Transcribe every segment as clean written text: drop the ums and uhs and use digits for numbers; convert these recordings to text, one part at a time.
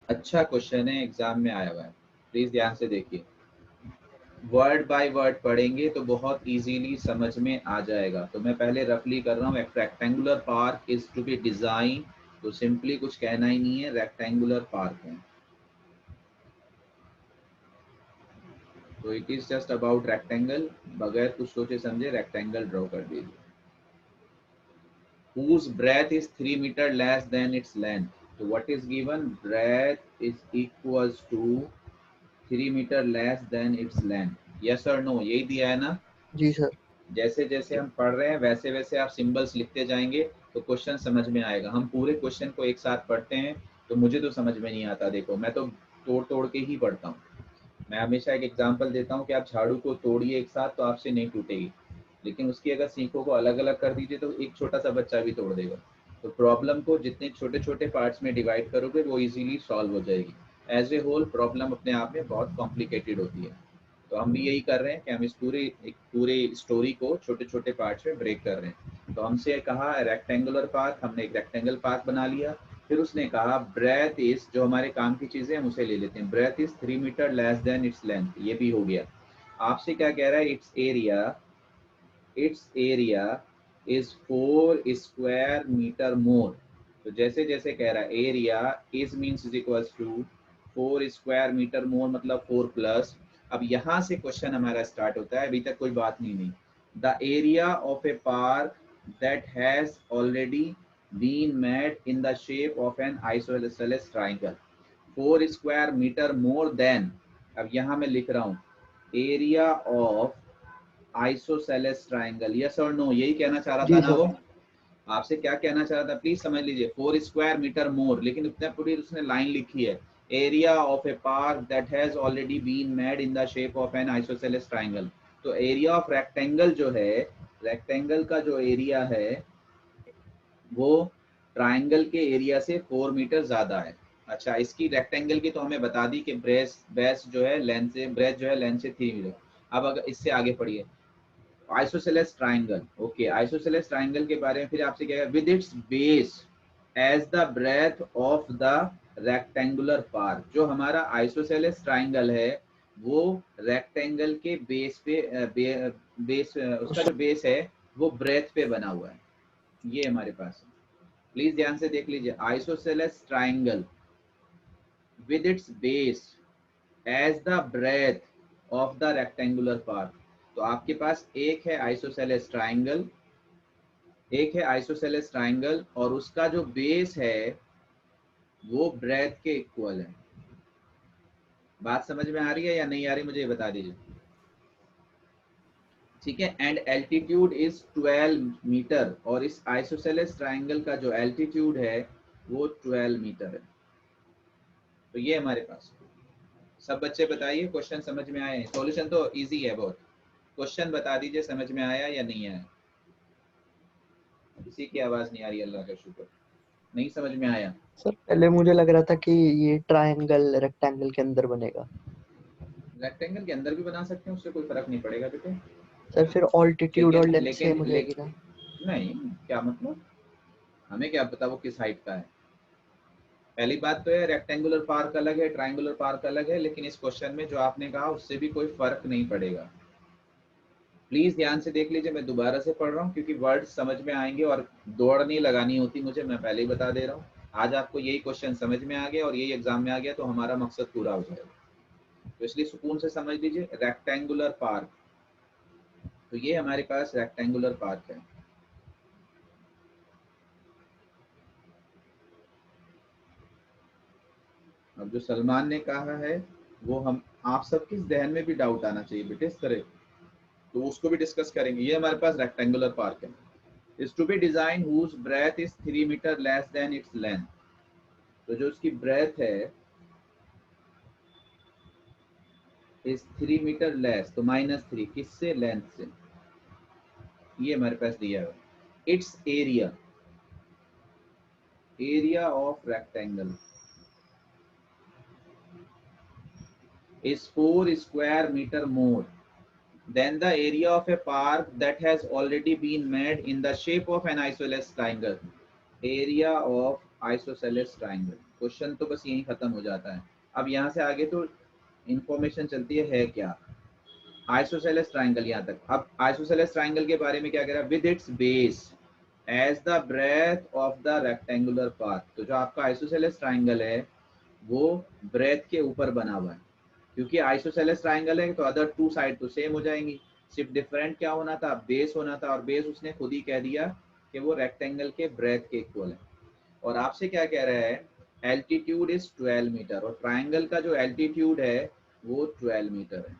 अच्छा क्वेश्चन है, एग्जाम में आया हुआ है, प्लीज ध्यान से देखिए। वर्ड बाय वर्ड पढ़ेंगे तो बहुत इजीली समझ में आ जाएगा। तो मैं पहले रफली कर रहा हूँ। एक rectangular park is to be design, तो सिंपली कुछ कहना ही नहीं है, रेक्टेंगुलर पार्क है। तो it is just about rectangle, बगैर कुछ सोचे समझे रेक्टेंगल ड्रॉ कर दीजिए। whose breadth is 3 meter less than its length. So what is given? Breadth is equals to 3 meter less than its length. Yes or no? यही दिया है ना? जी सर। जैसे जैसे हम पढ़ रहे हैं वैसे वैसे आप सिंबल्स लिखते जाएंगे तो क्वेश्चन समझ में आएगा। हम पूरे क्वेश्चन को एक साथ पढ़ते हैं तो मुझे तो समझ में नहीं आता। देखो मैं तो तोड़ तोड़ के ही पढ़ता हूँ। मैं हमेशा एक एग्जांपल देता हूँ कि आप झाड़ू को तोड़िए एक साथ तो आपसे नहीं टूटेगी, लेकिन उसकी अगर सीखों को अलग अलग कर दीजिए तो एक छोटा सा बच्चा भी तोड़ देगा। तो प्रॉब्लम को जितने छोटे छोटे पार्ट्स में डिवाइड करोगे वो इजीली सॉल्व हो जाएगी। एज ए होल प्रॉब्लम अपने आप में बहुत कॉम्प्लिकेटेड होती है। तो हम भी यही कर रहे हैं कि हम इस पूरे स्टोरी को छोटे छोटे पार्ट्स में ब्रेक कर रहे हैं। तो हमसे कहा रेक्टेंगुलर पार्क, हमने एक रेक्टेंगल पार्क बना लिया। फिर उसने कहा ब्रेथ इज, जो हमारे काम की चीजें हम उसे ले लेते हैं, breadth is 3 metre less than its length, ये भी हो गया। आपसे क्या कह रहा है? Its area is 4 square metre more. तो जैसे जैसे कह रहा है area is means is equals to 4 square metre more, मतलब 4 प्लस। अब यहाँ से क्वेश्चन हमारा स्टार्ट होता है, अभी तक कोई बात नहीं। The area of a park that has already been made in the shape of an isosceles triangle, 4 square metre more than. अब यहाँ मैं लिख रहा हूँ area of isosceles triangle. Yes or no? यही कहना चाह रहा था जी ना सर। वो? आपसे क्या कहना चाह रहा था प्लीज समझ लीजिए। 4 स्क्वायर मीटर मोर, लेकिन इतना पूरी उसने लाइन लिखी है, area of a park that has already been made in the shape of an isosceles triangle. तो एरिया ऑफ रेक्टेंगल जो है, रेक्टेंगल का जो एरिया है वो ट्राइंगल के एरिया से 4 मीटर ज्यादा है। अच्छा, इसकी रेक्टेंगल की तो हमें बता दी कि ब्रेस जो है लेंथ से, ब्रेथ जो है लेंथ से 3 मीटर। अब अगर इससे आगे पढ़िए, isosceles triangle. Okay, isosceles triangle के बारे में फिर आपसे क्या है? With its base as the breadth of the rectangular park. जो हमारा आइसोसेलेस ट्राइंगल है वो रेक्टेंगल के बेस पे उसका जो बेस है वो ब्रेथ पे बना हुआ है। ये हमारे पास है, प्लीज ध्यान से देख लीजिए। Isosceles triangle with its base as the breadth of the rectangular part। तो आपके पास एक है आइसोसेलेस ट्राइंगल, एक है आइसोसेलेस ट्राइंगल, और उसका जो बेस है वो ब्रेथ के इक्वल है। बात समझ में आ रही है या नहीं आ रही, मुझे बता दीजिए। ठीक है, एंड एल्टीट्यूड इज 12 मीटर, और इस आइसोसेलेस ट्राइंगल का जो एल्टीट्यूड है वो 12 मीटर है। तो ये हमारे पास। सब बच्चे बताइए क्वेश्चन समझ में आए? सॉल्यूशन तो इजी है बहुत। क्वेश्चन बता दीजिए समझ में आया या नहीं आया? किसी की आवाज नहीं आ रही, अल्लाह का शुक्र। नहीं समझ में आया? सर पहले मुझे लग रहा था कि ये ट्रायंगल रेक्टेंगल के अंदर बनेगा। रेक्टेंगल के अंदर भी बना सकते हैं, उससे कोई फर्क नहीं पड़ेगा बेटे। सर फिर ऑल्टीट्यूड और लेकिन लेंथ सेम लेकिन हो जाएगी ना? नहीं, क्या मतलब? हमें क्या पता वो किस हाइट का है? पहली बात तो है रेक्टेंगुलर पार्क अलग है, ट्राइंगुलर पार्क अलग है, लेकिन इस क्वेश्चन में जो आपने कहा उससे भी कोई फर्क नहीं पड़ेगा। प्लीज ध्यान से देख लीजिए, मैं दोबारा से पढ़ रहा हूँ क्योंकि वर्ड समझ में आएंगे और दौड़ नहीं लगानी होती मुझे, मैं पहले ही बता दे रहा हूँ। आज आपको यही क्वेश्चन समझ में आ गया और यही एग्जाम में आ गया तो हमारा मकसद पूरा हो जाएगा। तो इसलिए सुकून से समझ लीजिए, रेक्टेंगुलर पार्क। तो ये हमारे पास रेक्टेंगुलर पार्क है। अब जो सलमान ने कहा है वो हम आप सबके जहन में भी डाउट आना चाहिए बेटे इस तरह, तो उसको भी डिस्कस करेंगे। ये हमारे पास रेक्टेंगुलर पार्क है। is to be designed whose breadth is 3 meter less than its length। तो जो उसकी breadth है is 3 meter less, तो -3 किससे? लेंथ से। ये हमारे पास दिया है। Its area, area of rectangle is 4 square meter more than the area of a park that has already been made in the shape of an isosceles triangle। area of isosceles triangle question तो बस यही खत्म हो जाता है। अब यहाँ से आगे तो इंफॉर्मेशन चलती है क्या, आइसोसेलेस ट्राइंगल यहाँ तक। अब आइसोसेलेस ट्राइंगल के बारे में क्या कह रहा है, with its base as the breadth of the rectangular path. तो जो आपका आइसोसेलेस ट्राइंगल है वो ब्रेथ के ऊपर बना हुआ है, क्योंकि आइसोसेलेस ट्राइंगल है तो अदर टू साइड तो सेम हो जाएंगी, सिर्फ डिफरेंट क्या होना था, बेस होना था, और बेस उसने खुद ही कह दिया कि वो रेक्टेंगल के ब्रेथ के इक्वल है। और आपसे क्या कह रहा है, एल्टीट्यूड इज 12 मीटर, और ट्राइंगल का जो एल्टीट्यूड है वो 12 मीटर है।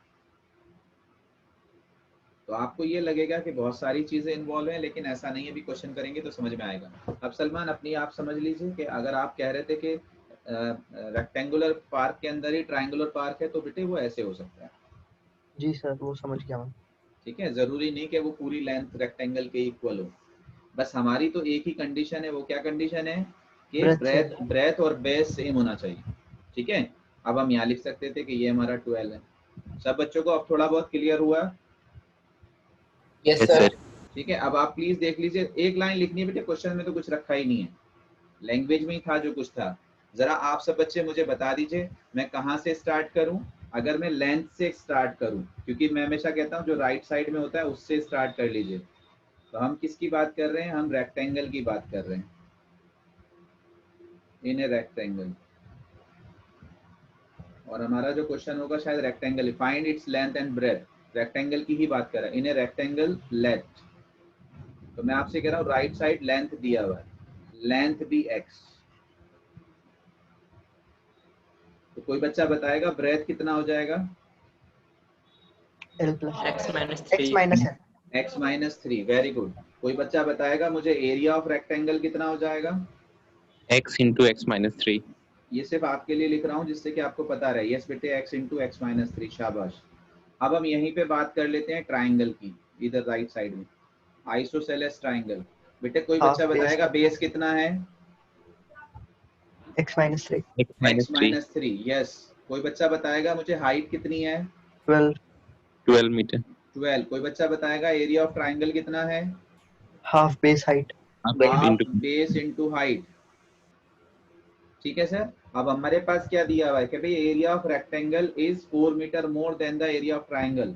तो आपको ये लगेगा कि बहुत सारी चीजें इन्वॉल्व हैं, लेकिन ऐसा नहीं है, भी क्वेश्चन करेंगे तो समझ में आएगा। अब सलमान अपनी आप समझ लीजिए कि अगर आप कह रहे थे कि रेक्टेंगुलर पार्क के अंदर ही ट्राइंगुलर पार्क है, तो बेटे वो ऐसे हो सकता है। जी सर, वो समझ गया मैं। ठीक है, जरूरी नहीं कि वो पूरी लेंथ रेक्टेंगल के इक्वल हो, बस हमारी तो एक ही कंडीशन है। वो क्या कंडीशन है कि ब्रेथ और बेस सेम होना चाहिए। ठीक है, अब हम यहाँ लिख सकते थे कि ये हमारा 12 है। सब बच्चों को अब थोड़ा बहुत क्लियर हुआ? Yes sir. ठीक है, अब आप प्लीज देख लीजिए, एक लाइन लिखनी है बेटे, क्वेश्चन में तो कुछ रखा ही नहीं है, लैंग्वेज में ही था जो कुछ था। जरा आप सब बच्चे मुझे बता दीजिए मैं कहाँ से स्टार्ट करूं। अगर मैं लेंथ से स्टार्ट करूं, क्योंकि मैं हमेशा कहता हूं जो राइट साइड में होता है उससे स्टार्ट कर लीजिए। तो हम किसकी बात कर रहे हैं, हम रेक्टेंगल की बात कर रहे हैं, इन ए रेक्टेंगल। और हमारा जो क्वेश्चन होगा शायद rectangle, find its length and breadth, rectangle की ही बात कर रहा है, इन ए रेक्टेंगल लेंथ। तो मैं आपसे कह रहा हूँ राइट साइड लेंथ दिया हुआ है, लेंथ भी x। तो कोई बच्चा बताएगा ब्रेथ कितना हो जाएगा? x minus 3। Very good. कोई बच्चा बताएगा मुझे एरिया ऑफ रेक्टेंगल कितना हो जाएगा? x into x minus 3। ये सिर्फ आपके लिए लिख रहा हूँ जिससे कि आपको पता रहे। यस बेटे, x इंटू एक्स माइनस 3, शाबाश। अब हम यहीं पे बात कर लेते हैं ट्राइंगल की, इधर राइट साइड में आइसोसेलेस ट्राइंगल। बेटे कोई बच्चा बताएगा बेस कितना है? x minus 3। x minus 3, yes. कोई बच्चा बताएगा मुझे हाइट कितनी है? 12 मीटर। 12। कोई बच्चा बताएगा एरिया ऑफ ट्राइंगल कितना है? Half base height. Half base into height. ठीक है सर। अब हमारे पास क्या दिया हुआ है कि भाई area of rectangle is 4 metre more than the area of triangle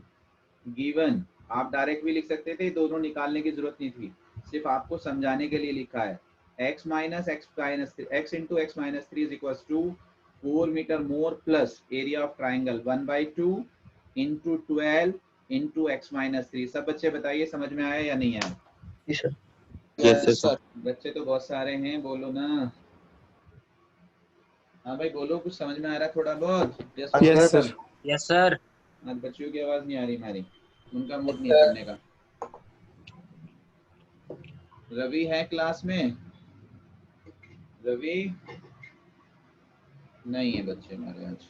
given. आप डायरेक्ट भी लिख सकते थे, दोनों निकालने की जरूरत नहीं थी, सिर्फ आपको समझाने के लिए लिखा है। x minus x into x minus 3 is equal to 4 metre more plus area of triangle 1/2 into 12 into x minus 3। सब बच्चे बताइए समझ में आया या नहीं आया? Yes sir. बच्चे तो बहुत सारे हैं, बोलो ना। हाँ भाई बोलो, कुछ समझ में आ रहा है थोड़ा बहुत? Yes sir. Yes sir. आज बच्चों की आवाज नहीं आ रही हमारी, उनका मूड नहीं पढ़ने का। रवि है क्लास में? रवि नहीं है बच्चे हमारे आज।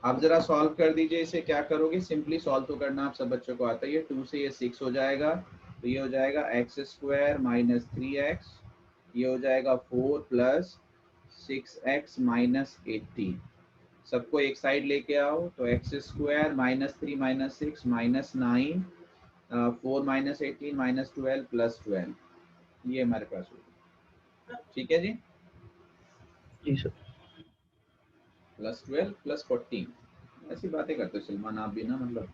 आप जरा सॉल्व कर दीजिए इसे। क्या करोगे, सिंपली सॉल्व तो करना आप सब बच्चों को आता ही है। 2 से ये 6 हो जाएगा, तो ये हो जाएगा एक्स स्क्वायर माइनस 3x, ये हो जाएगा 4 प्लस 6x माइनस 80। सबको एक साइड लेके आओ, तो x square minus 3 minus 6 minus 9, 4 minus 18 minus 12 plus 12, ये हमारे पास होगा। ठीक है जी? जी सर। प्लस 12 प्लस 14, ऐसी बातें करते हो सलमान आप भी ना, मतलब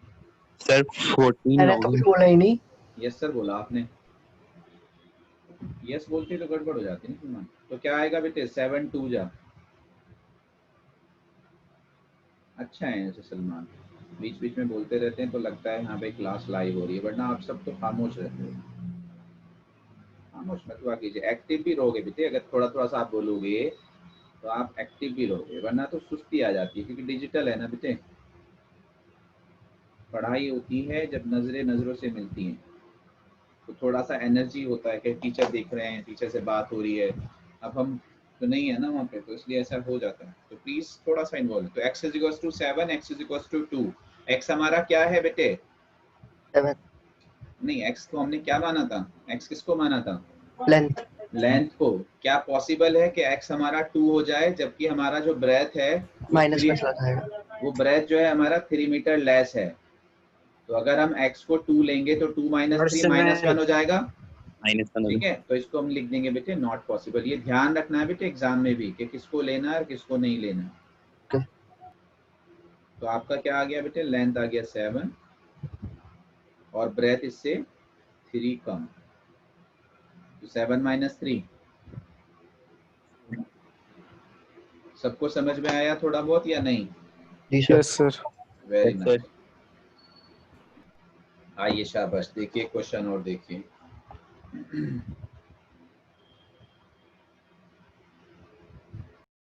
सर 14 मैंने तो कुछ बोला ही नहीं। यस सर बोला आपने, यस बोलते तो गड़बड़ हो जाती है ना सलमान। तो क्या आएगा बेटे? 7 2 जा। अच्छा है ऐसे सलमान, बीच बीच में बोलते रहते हैं तो लगता है हाँ भाई क्लास लाइव हो रही है, वरना आप सब तो खामोश रहते हो। खामोश मत हुआ कीजिए, एक्टिव भी रहोगे बेटे। अगर थोड़ा थोड़ा सा आप बोलोगे तो आप एक्टिव भी रहोगे, वरना तो सुस्ती आ जाती है, क्योंकि डिजिटल है ना बेटे। पढ़ाई होती है जब नजरें नजरों से मिलती हैं, तो थोड़ा सा एनर्जी होता है कि टीचर देख रहे हैं, टीचर से बात हो रही है। अब हम तो नहीं है ना वहाँ पे, तो इसलिए ऐसा हो जाता है। तो प्लीज थोड़ा सा इन्वॉल्व। तो x is equal to 7, x is equal to 2। x हमारा क्या है बेटे? 7। नहीं, x को हमने क्या माना था? x किसको माना था? लेंथ को। क्या पॉसिबल है कि x हमारा 2 हो जाए, जबकि हमारा जो ब्रेथ है माइनस में चला जाएगा, वो ब्रेथ जो है हमारा 3 मीटर लेस है। तो अगर हम x को 2 लेंगे तो 2 माइनस 3 माइनस 1 हो जाएगा। माइनस वन ठीक है, तो इसको हम लिख देंगे बेटे नॉट पॉसिबल। ये ध्यान रखना है बेटे एग्जाम में भी कि किसको लेना है और किसको नहीं लेना है। Okay. तो आपका क्या आ गया बेटे, लेंथ आ गया 7 और ब्रेथ इससे 3 कम, तो 7 - 3। सबको समझ में आया थोड़ा बहुत या नहीं? जी sir. Yes sir. Very Yes, nice. sir. आइए शाबाश, देखिए क्वेश्चन और देखिए।